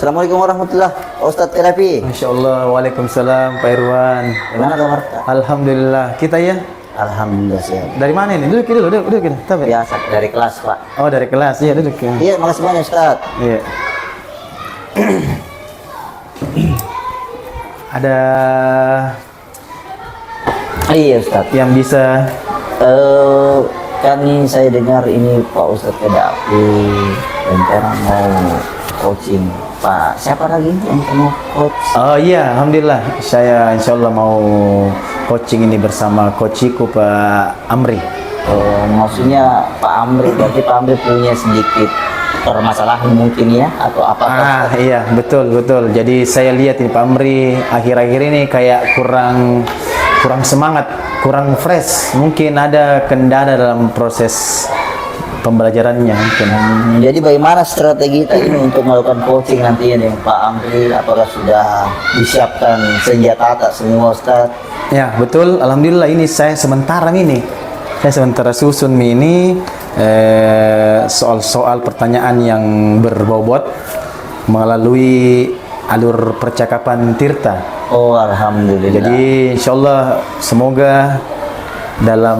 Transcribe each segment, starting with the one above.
Assalamualaikum warahmatullah, Ustadz Kadapi. Masya Allah, waalaikumsalam Pak Irwan. Gimana kabar? Alhamdulillah, kita ya? Alhamdulillah sehat. Dari mana ini? Duduk kita. Tabir. Biasa dari kelas Pak. Oh dari kelas, iya duduk ya. Iya, makasih banyak Ustadz. Iya. Ada Iya Ustadz. yang bisa Kan saya dengar ini Pak Ustadz Kadapi rencana mau coaching. Pak siapa lagi yang mau coach? Oh iya, alhamdulillah. Saya insya Allah mau coaching ini bersama coachiku Pak Amri. Maksudnya Pak Amri, berarti Pak Amri punya sedikit permasalahan mungkin ya, atau apa? Iya betul. Jadi saya lihat ini Pak Amri akhir-akhir ini kayak kurang semangat, kurang fresh. Mungkin ada kendala dalam proses pembelajarannya mungkin. Jadi bagaimana strategi kita ini untuk melakukan coaching nantinya dengan Pak Amri? Apakah sudah disiapkan senjata semua Ustaz? Ya betul, alhamdulillah ini saya sementara susun ini soal-soal pertanyaan yang berbobot melalui alur percakapan Tirta. Oh alhamdulillah. Jadi insya Allah semoga dalam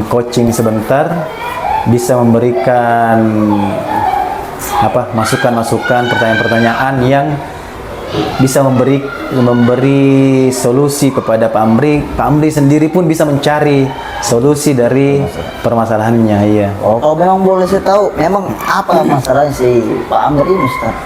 coaching sebentar bisa memberikan masukan-masukan, pertanyaan-pertanyaan yang bisa memberi solusi kepada Pak Amri. Pak Amri sendiri pun bisa mencari solusi dari permasalahannya. Iya. Oh, kalau memang boleh saya tahu, memang apa masalahnya si Pak Amri ini Ustaz?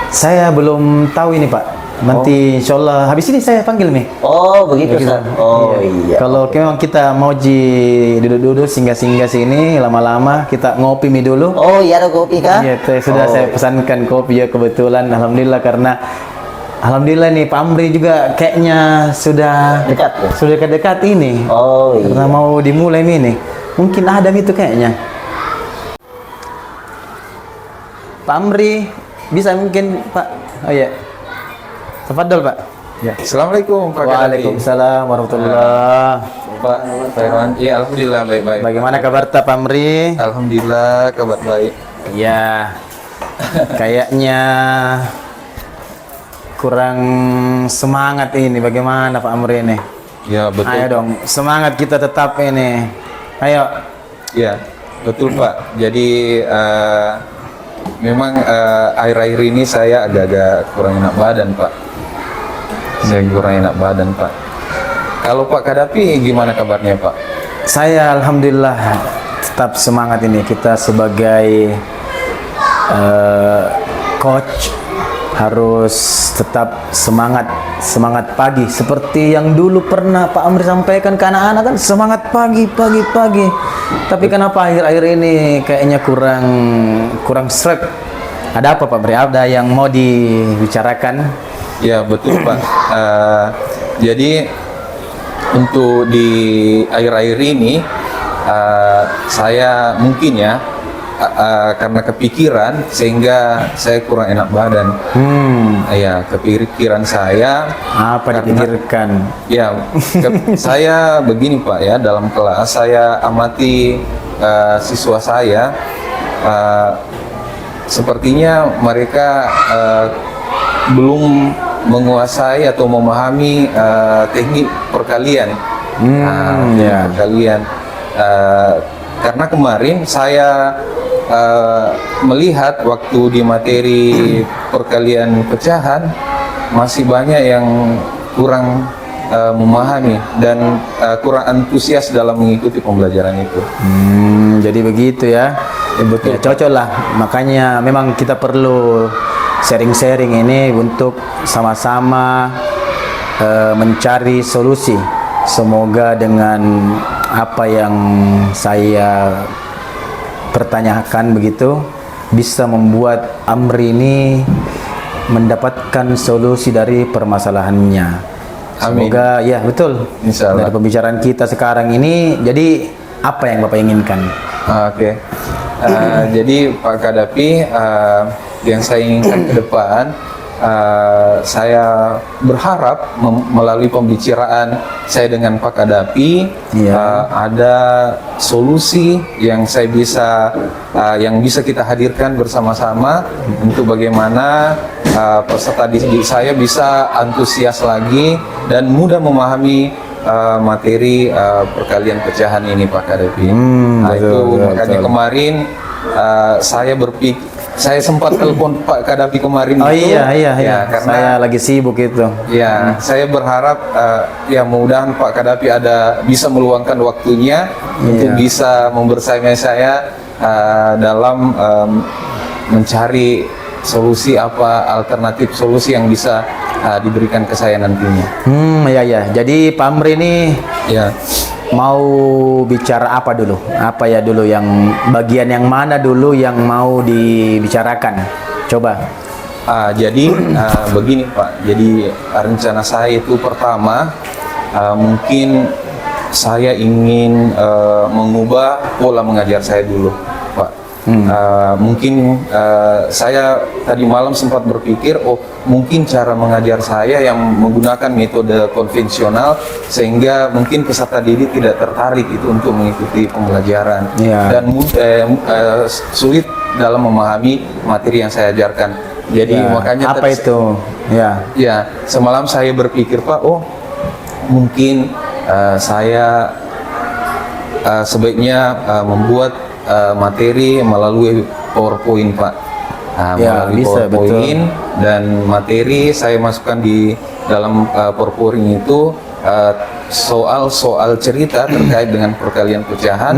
Saya belum tahu ini Pak. Nanti insya Allah habis ini saya panggil nih. Oh begitu Ustaz. Oh iya. Kalau memang kita mau duduk-duduk singgah-singgah sini lama-lama kita ngopi dulu. Oh iya, ada kopi kah? Iya, saya pesankan kopi ya kebetulan. Alhamdulillah nih Pak Amri juga kayaknya sudah dekat ini. Oh iya. Karena mau dimulai ini. Mungkin Adam itu kayaknya. Pak Amri bisa mungkin Pak. Oh iya. Tafadhol Pak. Ya. Assalamualaikum Pak Kadapi. Waalaikumsalam warahmatullahi. Pak Irwan. Iya, alhamdulillah baik-baik. Bagaimana kabar Pak Amri? Alhamdulillah kabar baik. Ya. Kayaknya kurang semangat ini. Bagaimana Pak Amri ini? Ya, betul. Ayo dong, semangat kita tetap ini. Ayo. Ya, betul Pak. Jadi memang akhir-akhir ini saya agak-agak kurang enak badan Pak. Kalau Pak Kadapi gimana kabarnya Pak? Saya alhamdulillah tetap semangat ini. Kita sebagai coach harus tetap semangat pagi seperti yang dulu pernah Pak Amri sampaikan ke anak-anak kan, semangat pagi. Tapi kenapa akhir-akhir ini kayaknya kurang sreg? Ada apa Pak Amri? Ada yang mau dibicarakan? Ya betul Pak. Jadi untuk di akhir-akhir ini saya mungkin ya karena kepikiran sehingga saya kurang enak badan. Ya kepikiran saya. Apa dipikirkan? Ya saya begini Pak ya, dalam kelas saya amati siswa saya, sepertinya mereka belum menguasai atau memahami teknik perkalian. Perkalian. Karena kemarin saya melihat waktu di materi perkalian pecahan masih banyak yang kurang memahami dan kurang antusias dalam mengikuti pembelajaran itu. Jadi begitu ya. Betul. Ya, cocok lah. Makanya memang kita perlu sharing-sharing ini untuk sama-sama mencari solusi. Semoga dengan apa yang saya pertanyakan begitu bisa membuat Amri ini mendapatkan solusi dari permasalahannya. Semoga ya betul. Insyaallah. Dari pembicaraan kita sekarang ini, jadi apa yang Bapak inginkan? Oke. Jadi Pak Kadapi, yang saya inginkan ke depan, saya berharap melalui pembicaraan saya dengan Pak Kadapi, ada solusi yang yang bisa kita hadirkan bersama-sama untuk bagaimana peserta didik saya bisa antusias lagi dan mudah memahami materi perkalian pecahan ini Pak Kadapi. Nah itu makanya kemarin saya sempat telepon Pak Kadapi kemarin Oh itu. iya Ya, karena saya lagi sibuk itu. ya saya berharap ya mudah-mudahan Pak Kadapi bisa meluangkan waktunya untuk bisa membersamai saya dalam mencari solusi alternatif solusi yang bisa diberikan ke saya nantinya. Ya. Jadi Pak Amri ini Ya. mau bicara apa dulu? Apa ya dulu yang bagian yang mana dulu yang mau dibicarakan? Coba. Jadi begini Pak. Jadi rencana saya itu pertama mungkin saya ingin mengubah pola mengajar saya dulu, Pak. Mungkin saya tadi malam sempat berpikir, mungkin cara mengajar saya yang menggunakan metode konvensional sehingga mungkin peserta didik tidak tertarik itu untuk mengikuti pembelajaran dan sulit dalam memahami materi yang saya ajarkan. Jadi makanya apa itu? Ya, semalam saya berpikir Pak, mungkin saya sebaiknya membuat materi melalui PowerPoint Pak. Melalui PowerPoint dan materi saya masukkan di dalam PowerPoint itu soal-soal cerita terkait dengan perkalian pecahan.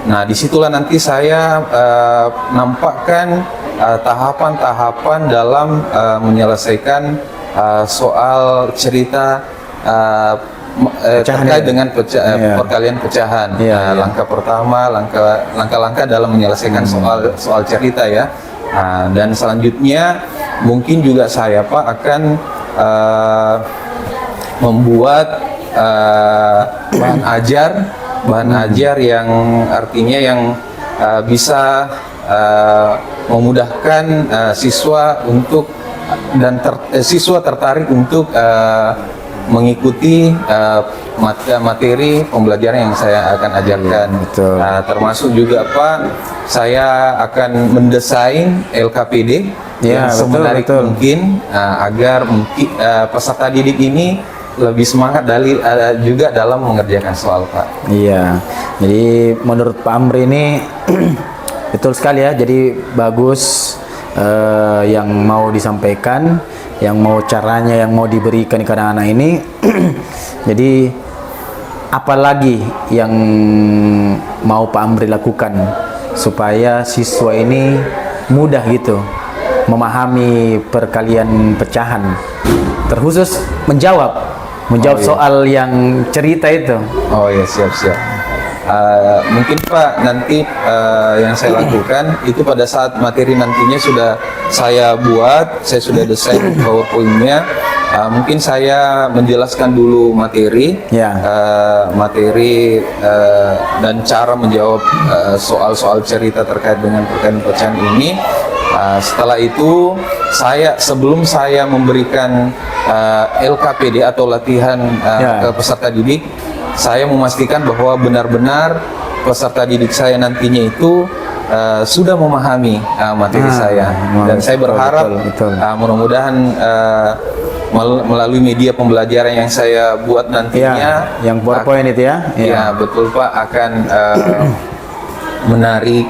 Nah, disitulah nanti saya nampakkan tahapan-tahapan dalam menyelesaikan soal cerita terkait dengan perkalian pecahan. Langkah pertama, langkah-langkah dalam menyelesaikan soal cerita ya. Dan selanjutnya mungkin juga saya Pak akan membuat bahan ajar yang artinya yang bisa memudahkan siswa untuk siswa tertarik untuk mengikuti materi pembelajaran yang saya akan ajarkan. Termasuk juga Pak, saya akan mendesain LKPD yang semenarik mungkin agar peserta didik ini lebih semangat juga dalam mengerjakan soal Pak. Iya, jadi menurut Pak Amri ini betul sekali ya. Jadi bagus yang mau disampaikan, yang mau caranya yang mau diberikan ke anak-anak ini. Jadi apalagi yang mau Pak Amri lakukan supaya siswa ini mudah gitu memahami perkalian pecahan, terkhusus menjawab soal yang cerita itu. Oh ya, siap. Mungkin Pak nanti yang saya lakukan itu pada saat materi nantinya sudah saya buat, saya sudah desain PowerPoint-nya. Mungkin saya menjelaskan dulu materi, dan cara menjawab soal-soal cerita terkait dengan perkalian pecahan ini. Setelah itu sebelum saya memberikan LKPD atau latihan ke peserta didik, saya memastikan bahwa benar-benar peserta didik saya nantinya itu sudah memahami materi saya, dan saya berharap mudah-mudahan melalui media pembelajaran yang saya buat nantinya, yang PowerPoint itu ya. Ya betul Pak, akan menarik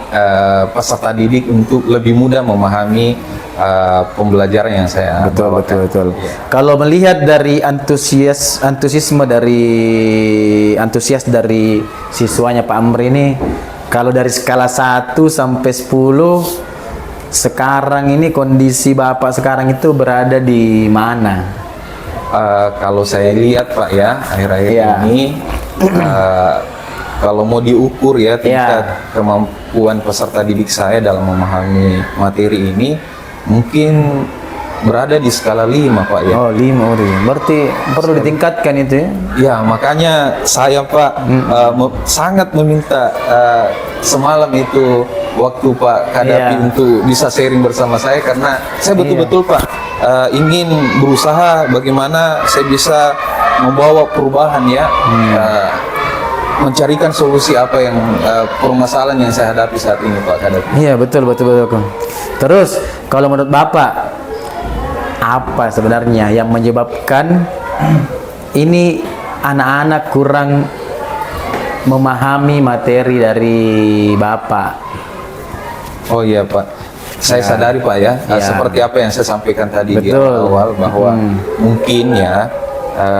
peserta didik untuk lebih mudah memahami pembelajaran yang saya bawakan. Betul. Kalau melihat dari antusias dari siswanya Pak Amri ini, kalau dari skala 1 sampai 10 sekarang ini kondisi Bapak sekarang itu berada di mana? Kalau saya lihat Pak ya, akhir-akhir ini kalau mau diukur ya tingkat kemampuan peserta didik saya dalam memahami materi ini, mungkin berada di skala 5 Pak ya. Oh 5, berarti perlu ditingkatkan itu ya? Ya, makanya saya Pak sangat meminta semalam itu waktu Pak Kadapi untuk bisa sharing bersama saya, karena saya betul-betul Pak ingin berusaha bagaimana saya bisa membawa perubahan ya. mencarikan solusi apa yang permasalahan yang saya hadapi saat ini Pak Kadep. Iya, betul. Terus kalau menurut Bapak, apa sebenarnya yang menyebabkan ini anak-anak kurang memahami materi dari Bapak? Oh iya Pak, saya sadari Pak ya, seperti apa yang saya sampaikan tadi di Betul. awal bahwa mungkin ya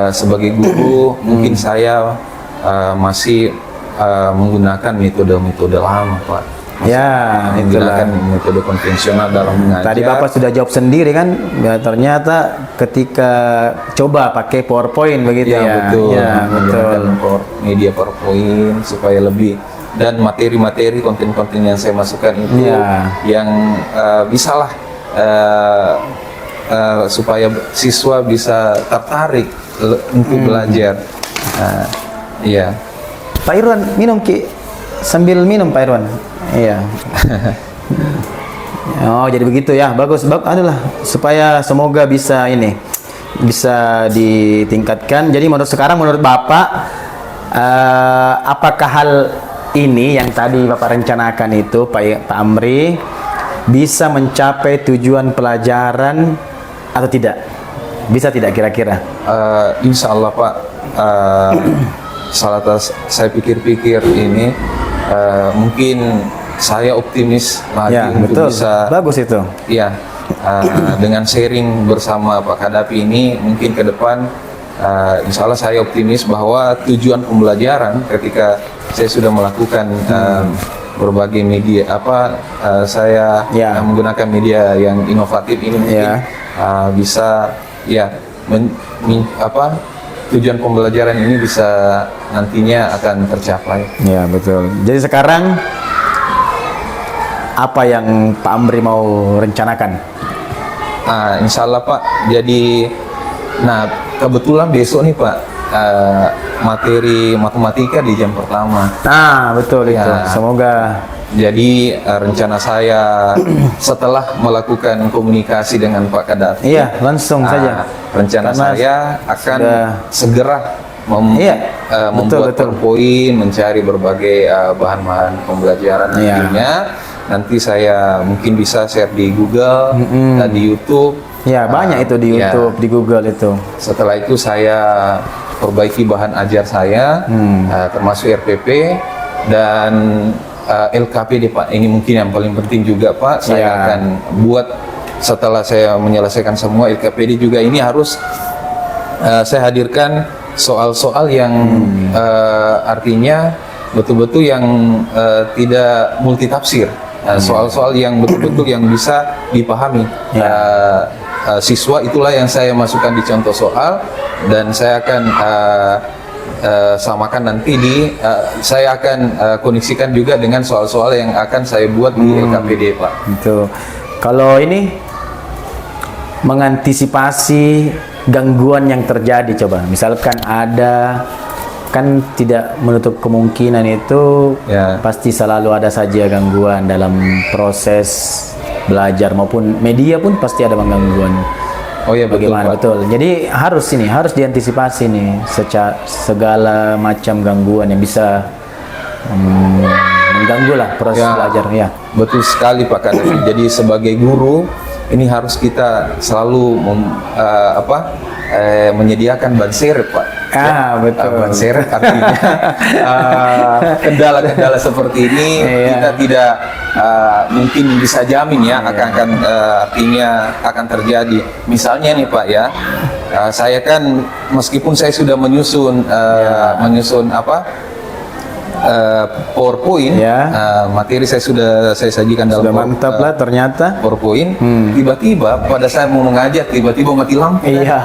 sebagai guru mungkin saya masih menggunakan metode-metode lama Pak. Ya, Menggunakan itulah. metode konvensional dalam mengajar. Tadi Bapak sudah jawab sendiri kan, ya, ternyata ketika coba pakai PowerPoint begitu ya. Betul. Ya, betul. Menggunakan media PowerPoint supaya lebih, dan materi-materi konten-konten yang saya masukkan itu Ya. yang bisalah supaya siswa bisa tertarik untuk belajar. Iya. Pak Irwan, minum Ki. Sambil minum Pak Irwan. Iya. Oh, jadi begitu ya. Bagus. Adalah supaya semoga bisa bisa ditingkatkan. Jadi menurut Bapak, apakah hal ini yang tadi Bapak rencanakan itu Pak Amri bisa mencapai tujuan pelajaran atau tidak? Bisa tidak kira-kira? Insya Allah Pak, saya pikir-pikir ini mungkin saya optimis lagi Ya, untuk betul. bisa Bagus itu. ya dengan sharing bersama Pak Kadapi ini mungkin ke depan insya Allah saya optimis bahwa tujuan pembelajaran ketika saya sudah melakukan berbagai media saya Ya. menggunakan media yang inovatif ini mungkin Ya. bisa tujuan pembelajaran ini bisa nantinya akan tercapai. Ya, betul. Jadi sekarang apa yang Pak Amri mau rencanakan? Insya Allah Pak. Jadi, kebetulan besok nih Pak materi matematika di jam pertama. Betul itu. Ya. Semoga. Jadi rencana saya setelah melakukan komunikasi dengan Pak Kadafi, Iya, langsung saja. rencana Karena saya akan sudah- segera Iya, membuat betul. PowerPoint, mencari berbagai bahan-bahan pembelajaran Iya. nantinya. Nanti saya mungkin bisa share di Google dan di YouTube. Ya, banyak itu di Ya. YouTube, di Google itu. Setelah itu saya perbaiki bahan ajar saya, termasuk RPP dan LKPD Pak. Ini mungkin yang paling penting juga Pak. Saya Ya. akan buat setelah saya menyelesaikan semua LKPD juga ini harus saya hadirkan soal-soal yang artinya betul-betul yang tidak multitafsir. Soal-soal yang betul-betul yang bisa dipahami. Siswa itulah yang saya masukkan di contoh soal dan saya akan samakan nanti saya akan koneksikan juga dengan soal-soal yang akan saya buat di LKPD Pak. Itu. Kalau ini mengantisipasi gangguan yang terjadi, coba. Misalkan ada, kan tidak menutup kemungkinan itu, Ya. pasti selalu ada saja gangguan dalam proses belajar maupun media pun pasti ada gangguan. Oh ya betul Bagaimana Pak. betul. Jadi harus diantisipasi nih segala macam gangguan yang bisa mengganggu lah proses Ya. belajar ya. Betul sekali Pak Kadafi. Jadi sebagai guru ini harus kita selalu menyediakan ban serep Pak. Betul. Ban serep artinya kendala-kendala seperti ini Iya. kita tidak mungkin bisa jamin ya akan artinya akan terjadi. Misalnya nih Pak ya, saya kan meskipun saya sudah menyusun PowerPoint, Ya. materi saya sudah saya sajikan dalam Sudah mantap lah ternyata. PowerPoint. Tiba-tiba pada saya mau mengajar, tiba-tiba mati lampu. Iya.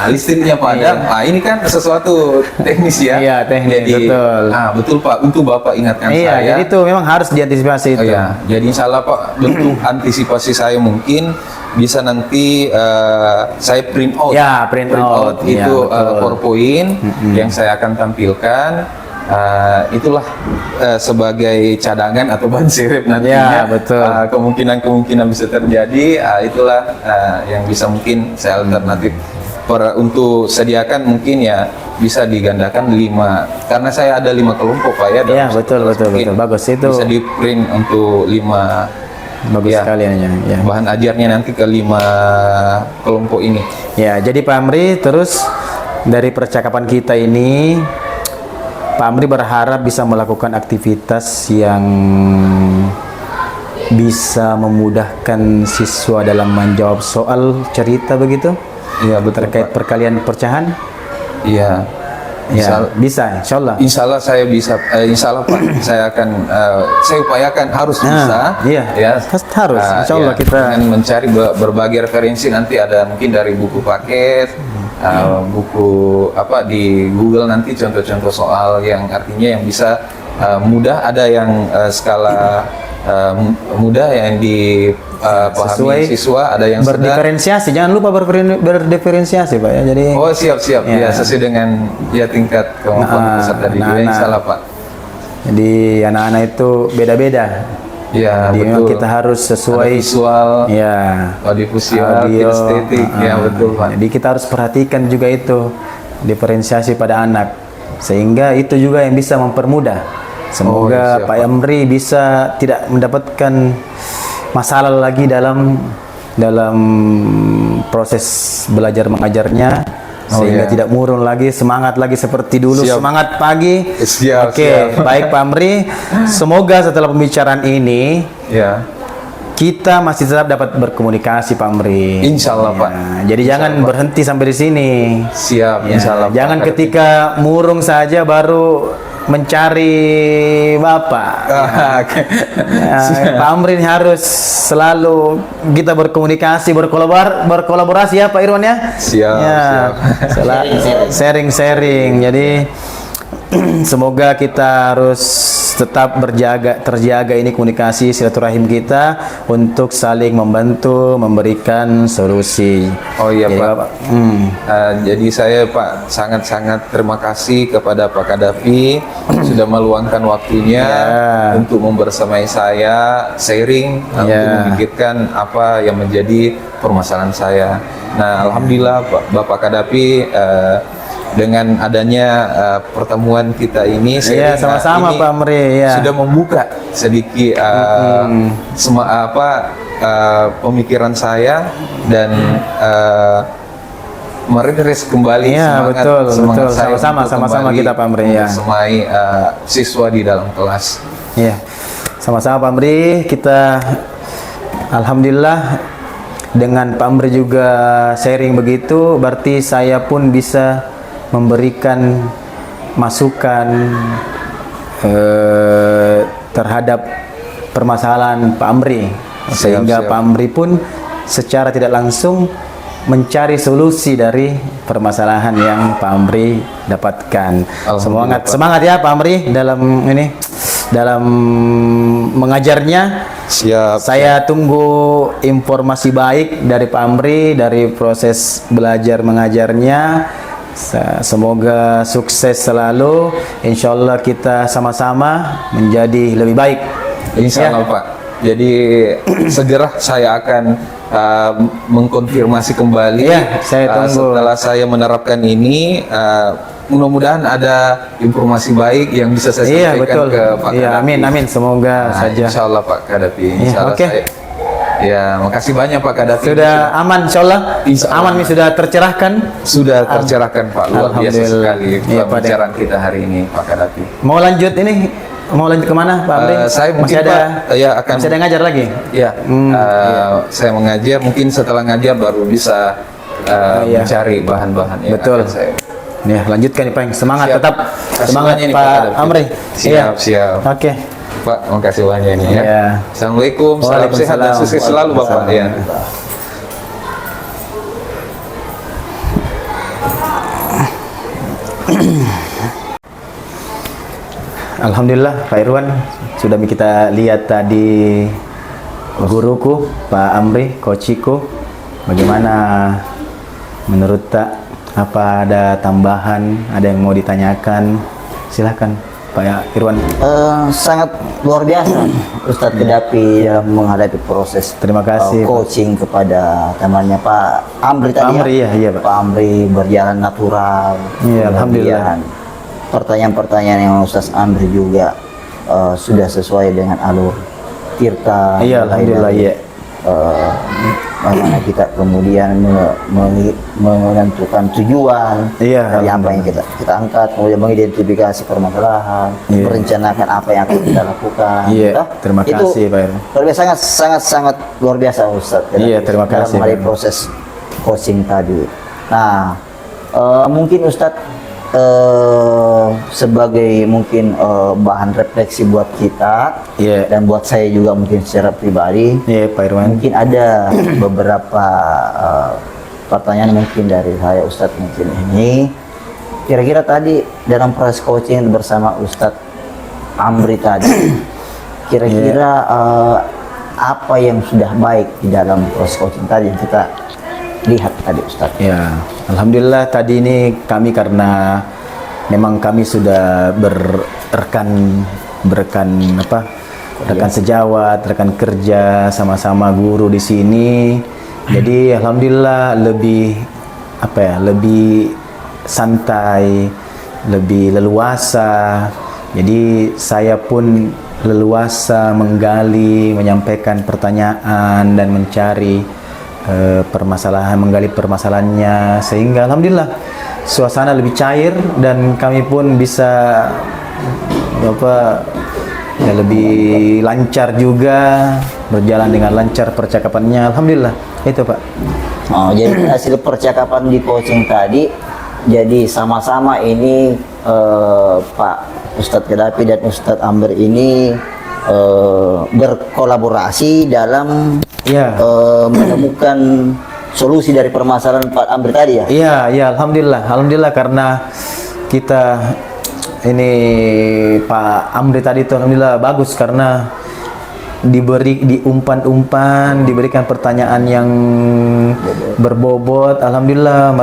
Listriknya padam. Ini kan sesuatu teknis ya. Iya, teknis, Jadi, betul. betul Pak. Untuk Bapak ingatkan Iya, saya. jadi itu memang harus diantisipasi itu. Ya, jadi insya Allah Pak, bentuk antisipasi saya mungkin bisa nanti saya print out. Ya, print out. Iya, itu betul. PowerPoint yang saya akan tampilkan. Itulah sebagai cadangan atau ban sirip nantinya. Ya, betul. Kemungkinan bisa terjadi. Itulah yang bisa mungkin saya alternatif. untuk sediakan mungkin ya bisa digandakan 5, karena saya ada 5 kelompok Pak ya. Iya, betul, bagus itu. Bisa di print untuk 5. Bagus sekali ya. Bahan ajarnya nanti ke 5 kelompok ini. Ya, jadi Pak Amri, terus dari percakapan kita ini Pak Amri berharap bisa melakukan aktivitas yang bisa memudahkan siswa dalam menjawab soal cerita begitu? Iya, betul Terkait Pak. perkalian pecahan? Iya. Ya, bisa, insya Allah. Insya Allah saya bisa, insya Allah Pak, saya akan, saya upayakan harus bisa. Iya, ya. harus. Insya Allah kita dengan mencari berbagai referensi, nanti ada mungkin dari buku paket, buku apa di Google nanti contoh-contoh soal yang artinya yang bisa mudah, ada yang skala mudah yang dipahami sesuai siswa, ada yang sedang. berdiferensiasi. Jangan lupa berdiferensiasi Pak ya. Jadi Oh siap ya, sesuai dengan ya tingkat kemampuan peserta didik, insya Allah Pak. Jadi anak-anak itu beda-beda. Ya, Jadi memang betul. kita harus sesuai Ada visual, ya, audiovisual, audio, kinestetik, ya betul Pak. Jadi kita harus perhatikan juga itu diferensiasi pada anak, sehingga itu juga yang bisa mempermudah. Semoga siap, Pak Amri bisa tidak mendapatkan masalah lagi dalam proses belajar mengajarnya, sehingga tidak murung lagi, semangat lagi seperti dulu. Siap. Semangat pagi. Siap, Oke, baik Pak Amri. Semoga setelah pembicaraan ini Ya, kita masih tetap dapat berkomunikasi Pak Amri. insya Allah Pak. Jadi jangan berhenti sampai di sini. Siap, Ya, insya Allah. jangan Pak. ketika murung saja baru mencari Bapak. Ya, Pak Amri ini harus selalu kita berkomunikasi, berkolaborasi ya Pak Irwan ya. Siap, siap. Sharing-sharing. Jadi semoga kita harus tetap terjaga ini komunikasi silaturahim kita untuk saling membantu, memberikan solusi. Oh iya Jadi, Pak. Bapak, Jadi saya Pak sangat-sangat terima kasih kepada Pak Kadafi sudah meluangkan waktunya untuk membersamai saya sharing untuk memikirkan apa yang menjadi permasalahan saya. Nah, alhamdulillah Bapak Kadafi dengan adanya pertemuan kita ini, Iya, sama-sama Pak Amri. Ya. sudah membuka sedikit pemikiran saya dan meredress kembali semangat saya sama-sama kita Pak Amri ya. Semai siswa di dalam kelas. Iya, sama-sama Pak Amri. Kita alhamdulillah dengan Pak Amri juga sharing begitu, berarti saya pun bisa memberikan masukan terhadap permasalahan Pak Amri, sehingga Pak Amri pun secara tidak langsung mencari solusi dari permasalahan yang Pak Amri dapatkan. Semangat ya Pak Amri dalam mengajarnya. Siap. Saya tunggu informasi baik dari Pak Amri dari proses belajar mengajarnya. Semoga sukses selalu. Insya Allah kita sama-sama menjadi lebih baik. Insya Allah Pak. Jadi segera saya akan mengkonfirmasi kembali. Ya, saya tunggu. Setelah saya menerapkan ini, mudah-mudahan ada informasi baik yang bisa saya sampaikan ke Pak Kadafi. Amin. Semoga saja. Insya Allah Pak Kadafi. Insya Allah saya. Ya, makasih banyak Pak Kadafi. Sudah aman, insya Allah. Aman nih, sudah tercerahkan. Sudah tercerahkan Pak. Luar biasa sekali pembicaraan kita hari ini Pak Kadafi. Mau lanjut kemana Pak Amri? Saya mungkin masih ada, Pak, ya akan. masih ada ngajar lagi? Ya, saya mengajar. Mungkin setelah ngajar baru bisa mencari bahan-bahan yang Betul. akan saya. Ya, lanjutkan nih Pak. Semangat, Siap. tetap Kasih semangat banyak nih, Pak Kadafi. Amri. Siap, siap. Oke. Pak, makasih banyak ini ya. Ya. Assalamualaikum, salam sehat dan sukses selalu Bapak. Ya. Alhamdulillah Pak Irwan, sudah kita lihat tadi guruku Pak Amri, coachiku. Bagaimana menurut Tak? Apa ada tambahan? Ada yang mau ditanyakan? Silakan. Pak Irwan? Sangat luar biasa Ustadz Kedapi dalam menghadapi proses Terima kasih, Pak. coaching kepada temannya Pak Amri tadi. Amri, iya, Pak. Pak Amri berjalan natural. Iya, alhamdulillah. Kemudian pertanyaan-pertanyaan yang Ustadz Amri juga sudah sesuai dengan alur tirta. Iya, alhamdulillah, iya. Bagaimana kita kemudian menentukan tujuan Iya, dari apa yang kita angkat, kemudian mengidentifikasi permasalahan, Iya. merencanakan apa yang akan kita lakukan. Iya, Gitu. terima Itu kasih, Pak Irwan. luar biasa, sangat luar biasa Ustaz. Iya, terima kasih, dalam Pak. proses coaching tadi. Nah, mungkin Ustadz sebagai mungkin bahan refleksi buat kita Iya. dan buat saya juga mungkin secara pribadi. Iya, Pak Irwan. Mungkin ada beberapa pertanyaan mungkin dari saya Ustadz mungkin ini. Kira-kira tadi dalam proses coaching bersama Ustadz Amri tadi, kira-kira apa yang sudah baik di dalam proses coaching tadi yang kita lihat tadi Ustadz? Ya, alhamdulillah tadi ini kami karena memang kami sudah rekan sejawat, rekan kerja, sama-sama guru di sini. Jadi alhamdulillah lebih lebih santai, lebih leluasa. Jadi saya pun leluasa menggali, menyampaikan pertanyaan dan mencari menggali permasalahannya, sehingga alhamdulillah suasana lebih cair dan kami pun bisa lebih lancar juga, berjalan dengan lancar percakapannya, alhamdulillah. Itu Pak. Jadi hasil percakapan di coaching tadi, jadi sama-sama ini Pak Ustadz Kedapi dan Ustadz Amr ini berkolaborasi dalam menemukan solusi dari permasalahan Pak Amri tadi ya? Iya, alhamdulillah karena kita ini Pak Amri tadi itu alhamdulillah bagus karena diumpan-umpan, diberikan pertanyaan yang berbobot. Alhamdulillah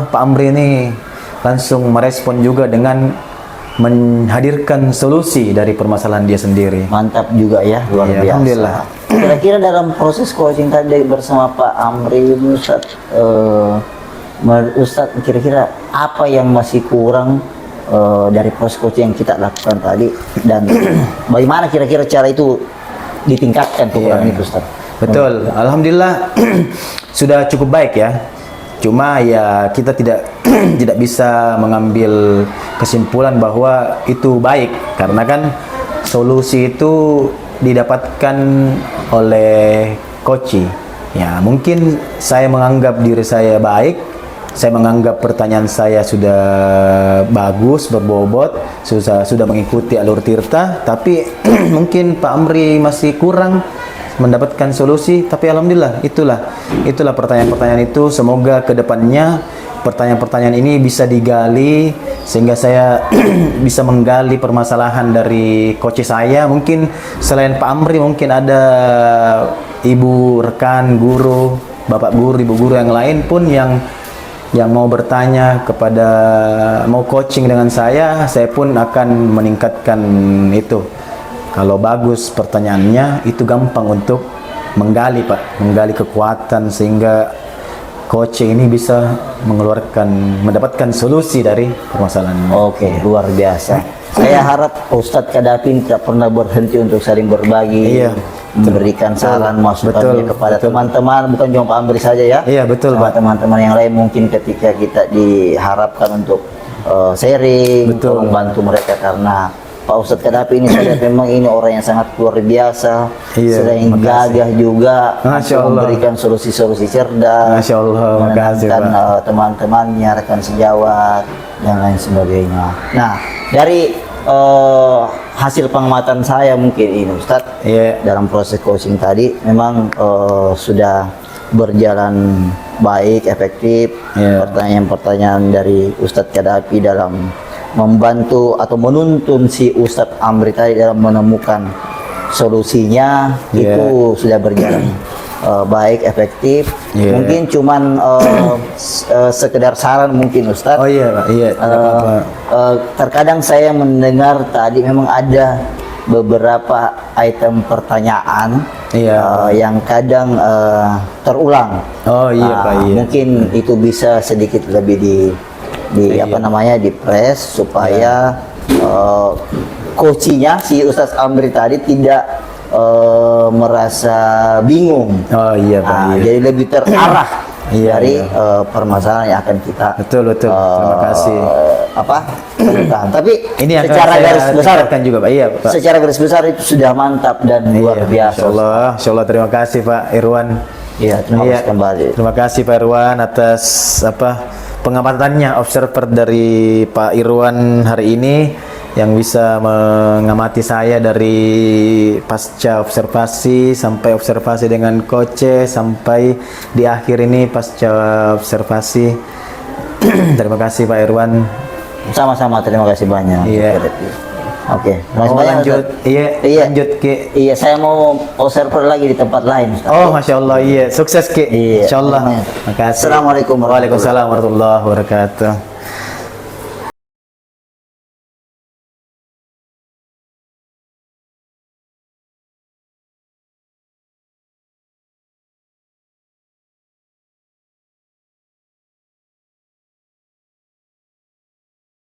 Pak Amri ini langsung merespon juga dengan menghadirkan solusi dari permasalahan dia sendiri. Mantap juga ya, luar biasa. Alhamdulillah. Kira-kira dalam proses coaching tadi bersama Pak Amri, Ustadz, kira-kira apa yang masih kurang dari proses coaching yang kita lakukan tadi, dan bagaimana kira-kira cara itu ditingkatkan kekurangan itu Ustadz? Betul, alhamdulillah sudah cukup baik ya. Cuma ya kita tidak bisa mengambil kesimpulan bahwa itu baik karena kan solusi itu didapatkan oleh coach. Ya, mungkin saya menganggap diri saya baik, saya menganggap pertanyaan saya sudah bagus, berbobot, sudah mengikuti alur tirta, tapi mungkin Pak Amri masih kurang mendapatkan solusi. Tapi alhamdulillah itulah pertanyaan-pertanyaan itu. Semoga kedepannya pertanyaan-pertanyaan ini bisa digali sehingga saya bisa menggali permasalahan dari coach saya. Mungkin selain Pak Amri mungkin ada ibu rekan guru, bapak guru, ibu guru yang lain pun yang mau bertanya mau coaching dengan saya pun akan meningkatkan itu. Kalau bagus pertanyaannya, itu gampang untuk menggali Pak, menggali kekuatan sehingga coaching ini bisa mendapatkan solusi dari permasalahan. Oke, luar biasa. Saya harap Ustadz Kedapi tidak pernah berhenti untuk saling berbagi, memberikan saran, masukannya kepada teman-teman, bukan cuma Pak Amri saja ya. Iya, betul Pak. Teman-teman yang lain mungkin ketika kita diharapkan untuk sharing, membantu mereka, karena Pak Ustadz Kedapi ini saya memang ini orang yang sangat luar biasa, selain gagah juga memberikan solusi-solusi cerdas, menenangkan teman-temannya, rekan sejawat dan lain sebagainya. Nah, dari hasil pengamatan saya mungkin ini Ustadz, dalam proses coaching tadi memang sudah berjalan baik, efektif. Pertanyaan-pertanyaan dari Ustadz Kedapi dalam membantu atau menuntun si Ustadz Amri tadi dalam menemukan solusinya itu sudah berjalan baik, efektif. Iya. Mungkin cuman sekedar saran mungkin Ustadz. Oh iya Pak, iya. Tidak apa-apa. Terkadang saya mendengar tadi memang ada beberapa item pertanyaan Iya. yang kadang terulang. Oh iya Pak, iya. Mungkin itu bisa sedikit lebih apa namanya di press supaya coachingnya si Ustadz Amri tadi tidak merasa bingung. Oh iya Pak, iya. Jadi lebih terarah Iya, dari iya. permasalahan yang akan kita Betul. Terima kasih. temukan. Tapi Ini yang akan secara saya garis besar tingkatkan juga Pak. Iya Pak. secara garis besar itu sudah mantap dan luar biasa. Insya Allah, terima kasih Pak Irwan. Iya, terima kasih kembali. Terima kasih Pak Irwan atas pengamatannya, observer dari Pak Irwan hari ini yang bisa mengamati saya dari pasca observasi sampai observasi dengan coach sampai di akhir ini pasca observasi. Terima kasih Pak Irwan. Sama-sama, terima kasih banyak. Iya. Oke, Mau lanjut, lanjut Ki. Iya, saya mau observer lagi di tempat lain, Ustaz. Oh, Masya Allah, iya. Sukses Ki. Iya. Insya Allah. Makasih. Assalamualaikum warahmatullahi Waalaikumsalam warahmatullahi wabarakatuh.